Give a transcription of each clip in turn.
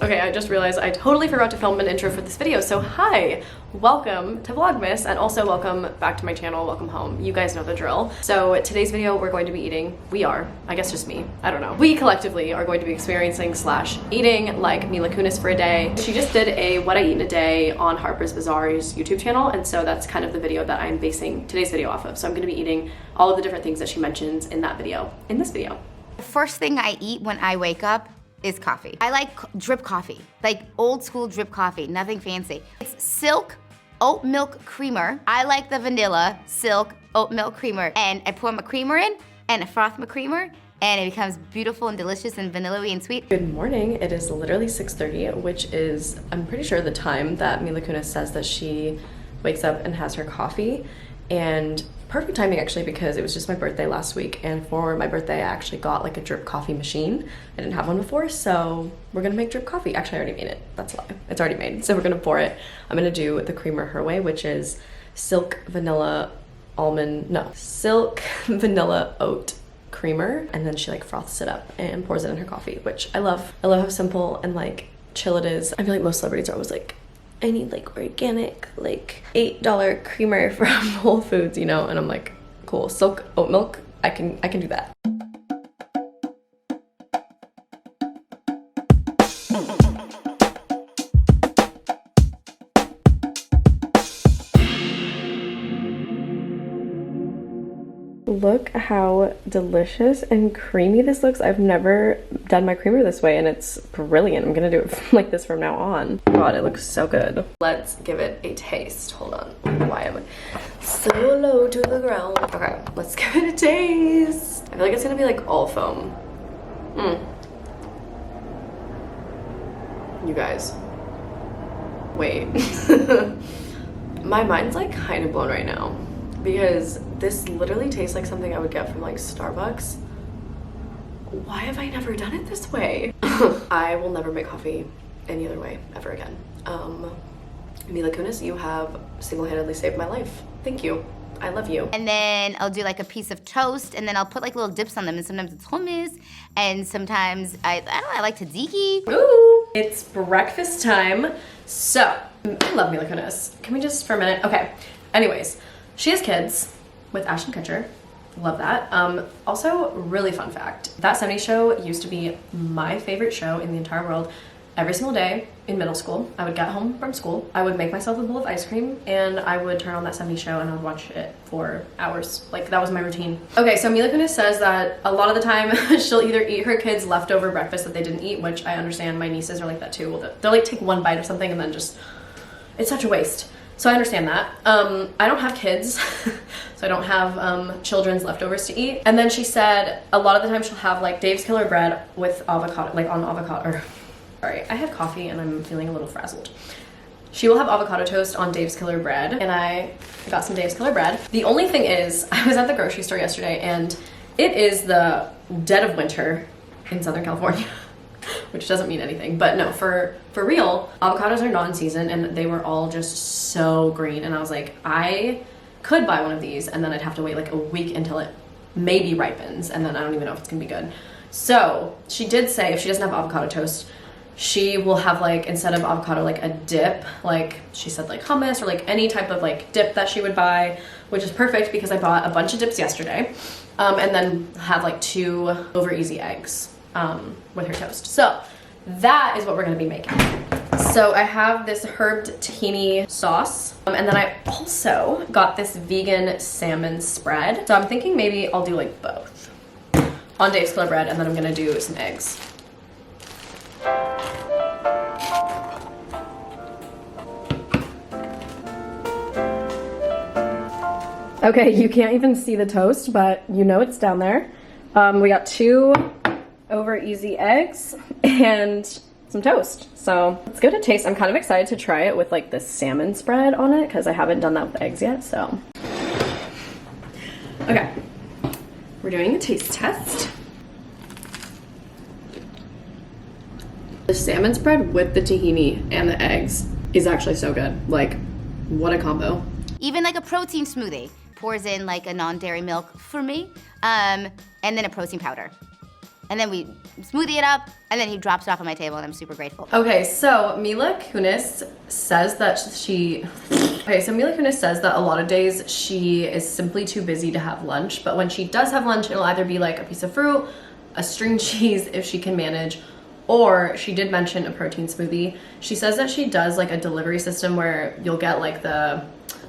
Okay, I just realized I totally forgot to film an intro for this video, so hi! Welcome to Vlogmas, and also welcome back to my channel, welcome home. You guys know the drill. So today's video we're going to be eating, I guess just me, I don't know. We collectively are going to be experiencing / eating like Mila Kunis for a day. She just did a what I eat in a day on Harper's Bazaar's YouTube channel, and so that's kind of the video that I'm basing today's video off of. So I'm gonna be eating all of the different things that she mentions in that video, in this video. The first thing I eat when I wake up is coffee. I like drip coffee, like old school drip coffee, nothing fancy. It's silk oat milk creamer. I like the vanilla silk oat milk creamer, and I pour my creamer in and I froth my creamer, and it becomes beautiful and delicious and vanilla-y and sweet. Good morning. It is literally 6:30, which is, I'm pretty sure, the time that Mila Kunis says that she wakes up and has her coffee. And perfect timing actually, because it was just my birthday last week, and for my birthday I actually got like a drip coffee machine. I didn't have one before, so we're gonna make drip coffee. Actually, I already made it. That's a lie. It's already made. So we're gonna pour it. I'm gonna do the creamer her way, which is silk vanilla oat creamer, and then she like froths it up and pours it in her coffee, which I love. I love how simple and like chill it is. I feel like most celebrities are always like, I need like organic, like $8 creamer from Whole Foods, you know? And I'm like, cool, silk oat milk, I can do that. Look how delicious and creamy this looks. I've never done my creamer this way, and it's brilliant. I'm gonna do it like this from now on. God, it looks so good. Let's give it a taste. Hold on. Why am I so low to the ground? Okay, let's give it a taste. I feel like it's gonna be like all foam. You guys. Wait. My mind's like kind of blown right now, because this literally tastes like something I would get from like Starbucks. Why have I never done it this way? I will never make coffee any other way ever again. Mila Kunis, you have single-handedly saved my life. Thank you. I love you. And then I'll do like a piece of toast, and then I'll put like little dips on them, and sometimes it's hummus, and sometimes I don't know, I like tzatziki. Ooh, it's breakfast time. So, I love Mila Kunis. Can we just for a minute? Okay, anyways, she has kids with Ashton Kutcher. Love that. Also, really fun fact, that 70s show used to be my favorite show in the entire world. Every single day in middle school, I would get home from school, I would make myself a bowl of ice cream, and I would turn on that 70s show and I would watch it for hours. Like, that was my routine. Okay, so Mila Kunis says that a lot of the time she'll either eat her kids' leftover breakfast that they didn't eat, which I understand. My nieces are like that too. They'll like take one bite of something and then just, it's such a waste. So I understand that. I don't have kids, so I don't have children's leftovers to eat. And then she said a lot of the time she'll have like Dave's Killer bread with avocado, like on avocado, or sorry, I had coffee and I'm feeling a little frazzled. She will have avocado toast on Dave's Killer bread, and I got some Dave's Killer bread. The only thing is, I was at the grocery store yesterday and it is the dead of winter in Southern California. Which doesn't mean anything, but no, for real, avocados are not in season, and they were all just so green, and I was like, I could buy one of these and then I'd have to wait like a week until it maybe ripens, and then I don't even know if it's gonna be good. So she did say if she doesn't have avocado toast, she will have like, instead of avocado, like a dip, like she said like hummus or like any type of like dip that she would buy, which is perfect because I bought a bunch of dips yesterday, and then have like 2 over easy eggs with her toast. So that is what we're gonna be making. So I have this herbed tahini sauce, and then I also got this vegan salmon spread. So I'm thinking maybe I'll do like both on Dave's Killer bread, and then I'm gonna do some eggs. Okay, you can't even see the toast, but you know it's down there. We got 2 over easy eggs and some toast. So let's give it a taste. I'm kind of excited to try it with like the salmon spread on it, because I haven't done that with the eggs yet, so. Okay, we're doing a taste test. The salmon spread with the tahini and the eggs is actually so good. Like, what a combo. Even like a protein smoothie. Pours in like a non-dairy milk for me, and then a protein powder. And then we smoothie it up, and then he drops it off on my table, and I'm super grateful. Okay, so Mila Kunis says that Mila Kunis says that a lot of days she is simply too busy to have lunch, but when she does have lunch, it'll either be like a piece of fruit, a string cheese if she can manage, or she did mention a protein smoothie. She says that she does like a delivery system where you'll get like the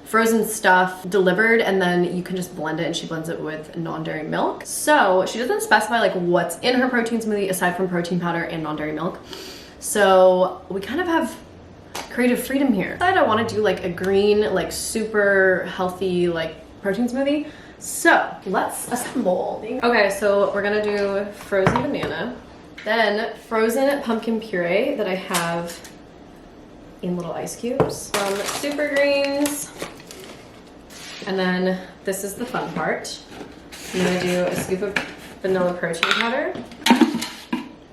frozen stuff delivered and then you can just blend it, and she blends it with non-dairy milk. So she doesn't specify like what's in her protein smoothie aside from protein powder and non-dairy milk. So we kind of have creative freedom here. I want to do like a green, like super healthy like protein smoothie. So let's assemble. Okay, so we're gonna do frozen banana, then frozen pumpkin puree that I have in little ice cubes, some super greens, and then this is the fun part. I'm gonna do a scoop of vanilla protein powder.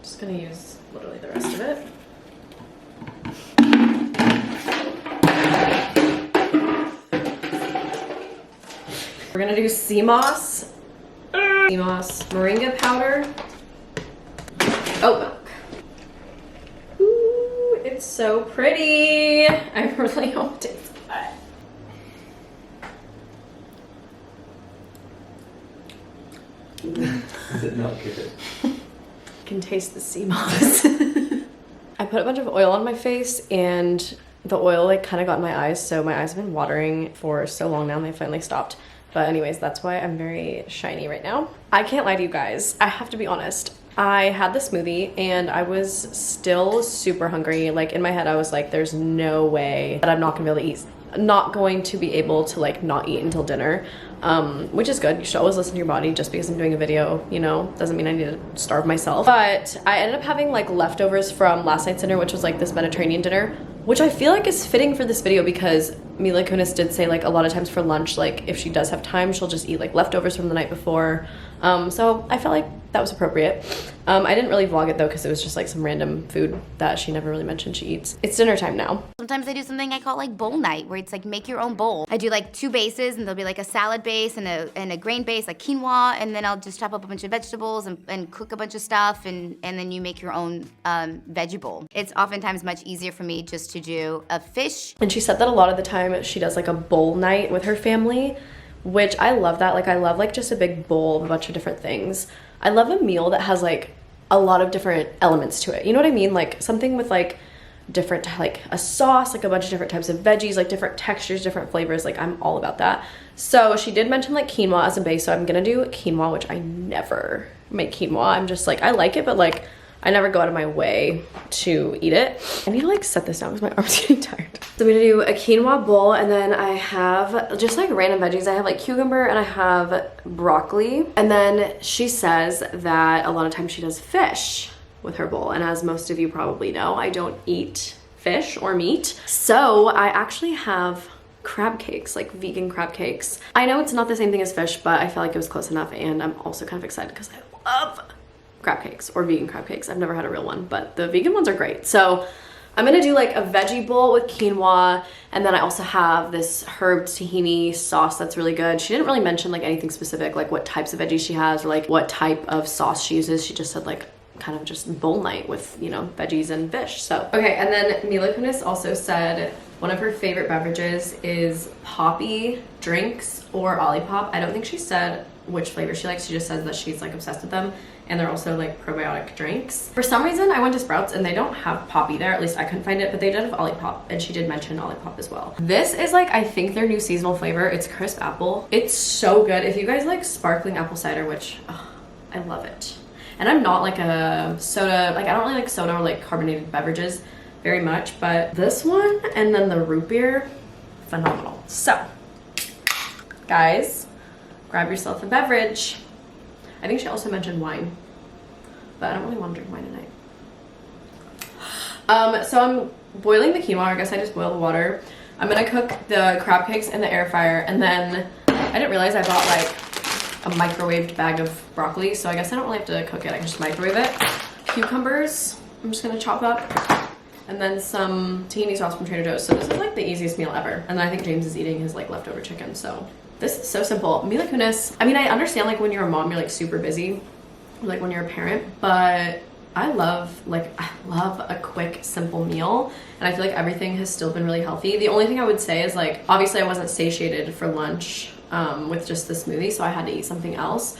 Just gonna use literally the rest of it. We're gonna do sea moss, moringa powder, oat milk. Ooh, it's so pretty. I really hope it tastes good. Is it not good? I can taste the sea moss. I put a bunch of oil on my face and the oil like kind of got in my eyes, so my eyes have been watering for so long now and they finally stopped. But anyways, that's why I'm very shiny right now. I can't lie to you guys. I have to be honest. I had the smoothie and I was still super hungry. Like in my head, I was like, there's no way that I'm not gonna be able to eat. Not going to be able to like not eat until dinner, which is good. You should always listen to your body. Just because I'm doing a video, you know, doesn't mean I need to starve myself. But I ended up having like leftovers from last night's dinner, which was like this Mediterranean dinner, which I feel like is fitting for this video because Mila Kunis did say like a lot of times for lunch, like if she does have time, she'll just eat like leftovers from the night before. So I felt like that was appropriate. I didn't really vlog it though because it was just like some random food that she never really mentioned she eats. It's dinner time now. Sometimes I do something I call like bowl night, where it's like make your own bowl. I do like 2 bases, and there'll be like a salad base and a grain base, like quinoa, and then I'll just chop up a bunch of vegetables and cook a bunch of stuff, and then you make your own veggie bowl. It's oftentimes much easier for me just to do a fish. And she said that a lot of the time she does like a bowl night with her family, which I love that. Like I love like just a big bowl of a bunch of different things. I love a meal that has like a lot of different elements to it. You know what I mean? Like something with like different, like a sauce, like a bunch of different types of veggies, like different textures, different flavors. Like I'm all about that. So she did mention like quinoa as a base. So I'm gonna do quinoa, which I never make quinoa. I'm just like, I like it, but like I never go out of my way to eat it. I need to like set this down because my arm's getting tired. So I'm gonna do a quinoa bowl, and then I have just like random veggies. I have like cucumber and I have broccoli. And then she says that a lot of times she does fish with her bowl. And as most of you probably know, I don't eat fish or meat. So I actually have crab cakes, like vegan crab cakes. I know it's not the same thing as fish, but I felt like it was close enough. And I'm also kind of excited because I love crab cakes or vegan crab cakes. I've never had a real one, but the vegan ones are great. So I'm gonna do like a veggie bowl with quinoa, and then I also have this herb tahini sauce that's really good. She didn't really mention like anything specific, like what types of veggies she has or like what type of sauce she uses. She just said like kind of just bowl night with, you know, veggies and fish. So okay, and then Mila Kunis also said one of her favorite beverages is poppy drinks or Olipop. I don't think she said which flavor she likes. She just says that she's like obsessed with them, and they're also like probiotic drinks. For some reason I went to Sprouts and they don't have poppy there, at least I couldn't find it, but they did have Olipop, and she did mention Olipop as well. This is like, I think their new seasonal flavor. It's crisp apple. It's so good. If you guys like sparkling apple cider, which I love it. And I'm not like a soda, like I don't really like soda or like carbonated beverages very much, but this one and then the root beer, phenomenal. So guys, grab yourself a beverage. I think she also mentioned wine, but I don't really want to drink wine tonight. So I'm boiling the quinoa. I guess I just boil the water. I'm gonna cook the crab cakes in the air fryer, and then I didn't realize I bought like a microwaved bag of broccoli, so I guess I don't really have to cook it. I can just microwave it. Cucumbers, I'm just gonna chop up, and then some tahini sauce from Trader Joe's. So this is like the easiest meal ever. And then I think James is eating his like leftover chicken, so this is so simple. Mila Kunis, I mean, I understand like when you're a mom, you're like super busy, like when you're a parent, but I love a quick, simple meal, and I feel like everything has still been really healthy. The only thing I would say is like, obviously I wasn't satiated for lunch with just the smoothie, so I had to eat something else.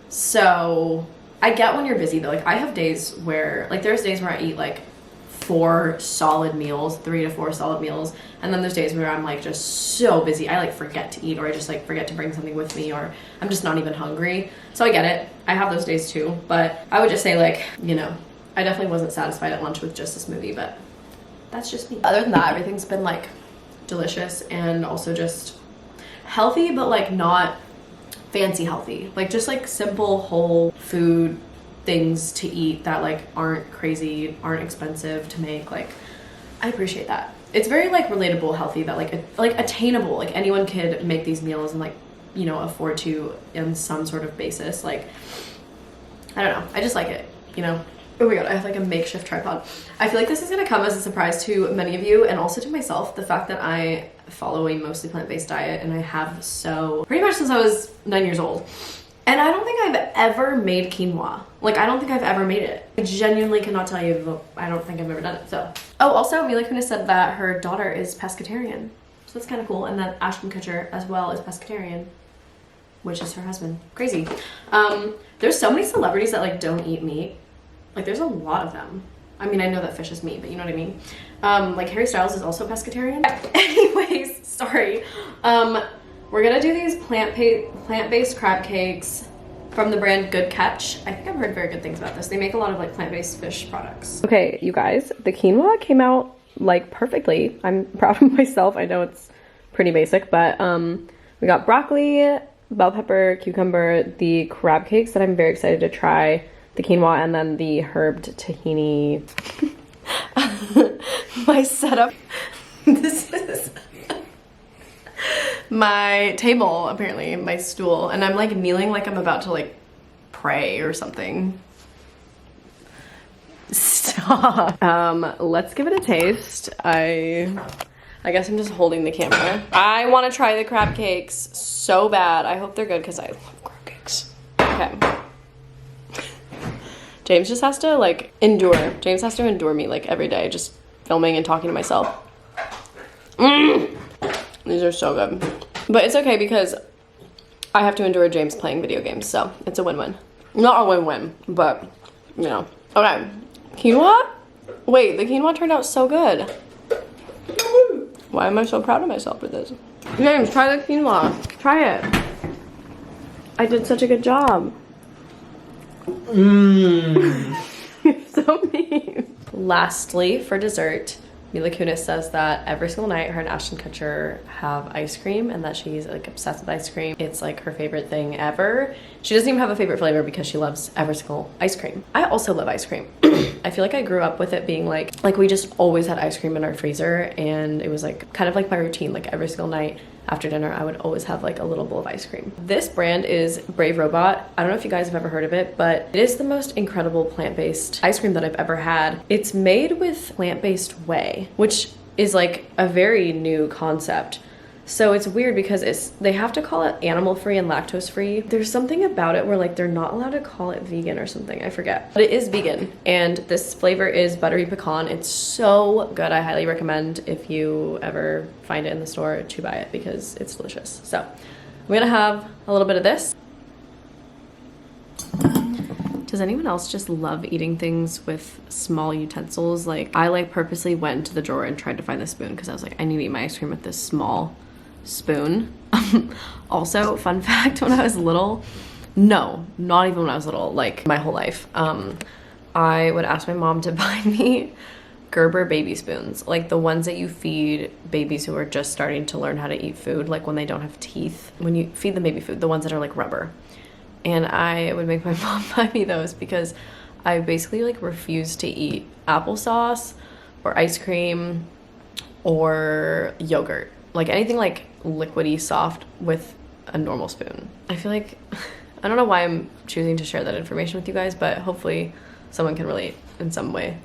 So I get when you're busy though. Like I have days where, like there's days where I eat like 4 solid meals, 3 to 4 solid meals, and then there's days where I'm like just so busy I like forget to eat, or I just like forget to bring something with me, or I'm just not even hungry. So I get it, I have those days too, but I would just say like, you know, I definitely wasn't satisfied at lunch with just a smoothie, but that's just me. Other than that, everything's been like delicious and also just healthy, but like not fancy healthy, like just like simple whole food things to eat that like aren't crazy, aren't expensive to make. Like I appreciate that. It's very like relatable, healthy, that like attainable, like anyone could make these meals and like, you know, afford to in some sort of basis. Like I don't know, I just like it, you know. Oh my god, I have like a makeshift tripod. I feel like this is gonna come as a surprise to many of you and also to myself, the fact that I follow a mostly plant-based diet, and I have so pretty much since I was 9 years old. And I don't think I've ever made quinoa. Like I don't think I've ever made it. I genuinely cannot tell you, I don't think I've ever done it, so. Oh, also Mila Kunis said that her daughter is pescatarian. So that's kind of cool, and that Ashton Kutcher as well is pescatarian, which is her husband. Crazy. There's so many celebrities that like don't eat meat. Like there's a lot of them. I mean, I know that fish is meat, but you know what I mean? Like Harry Styles is also pescatarian. Anyways, sorry. We're gonna do these plant-based crab cakes from the brand Good Catch. I think I've heard very good things about this. They make a lot of like plant-based fish products. Okay, you guys, the quinoa came out like perfectly. I'm proud of myself. I know it's pretty basic, but we got broccoli, bell pepper, cucumber, the crab cakes that I'm very excited to try, the quinoa, and then the herbed tahini. My setup. This is my table, apparently, my stool, and I'm like kneeling like I'm about to like pray or something. Stop. Let's give it a taste. I guess I'm just holding the camera. I want to try the crab cakes so bad. I hope they're good because I love crab cakes. Okay. James just has to like endure. James has to endure me like every day, just filming and talking to myself. These are so good. But it's okay because I have to endure James playing video games, so it's a win-win. Not a win-win, but you know. Okay, quinoa? Wait, the quinoa turned out so good. Why am I so proud of myself for this? James, try the quinoa. Try it. I did such a good job. You're so mean. Lastly, for dessert, Mila Kunis says that every single night her and Ashton Kutcher have ice cream, and that she's like obsessed with ice cream. It's like her favorite thing ever. She doesn't even have a favorite flavor because she loves every single ice cream. I also love ice cream. I feel like I grew up with it being like we just always had ice cream in our freezer, and it was like kind of like my routine. Like every single night after dinner, I would always have like a little bowl of ice cream. This brand is Brave Robot. I don't know if you guys have ever heard of it, but it is the most incredible plant-based ice cream that I've ever had. It's made with plant-based whey, which is like a very new concept. So it's weird because they have to call it animal-free and lactose-free. There's something about it where like they're not allowed to call it vegan or something, I forget. But it is vegan, and this flavor is buttery pecan. It's so good. I highly recommend if you ever find it in the store to buy it because it's delicious. So I'm gonna have a little bit of this. Does anyone else just love eating things with small utensils? Like I like purposely went into the drawer and tried to find the spoon because I was like, I need to eat my ice cream with this small spoon. Also, fun fact, when I was little, no, not even when I was little, like my whole life, I would ask my mom to buy me Gerber baby spoons, like the ones that you feed babies who are just starting to learn how to eat food, like when they don't have teeth, when you feed them baby food, the ones that are like rubber. And I would make my mom buy me those because I basically like refused to eat applesauce or ice cream or yogurt, like anything like liquidy soft with a normal spoon. I feel like, I don't know why I'm choosing to share that information with you guys, but hopefully someone can relate in some way.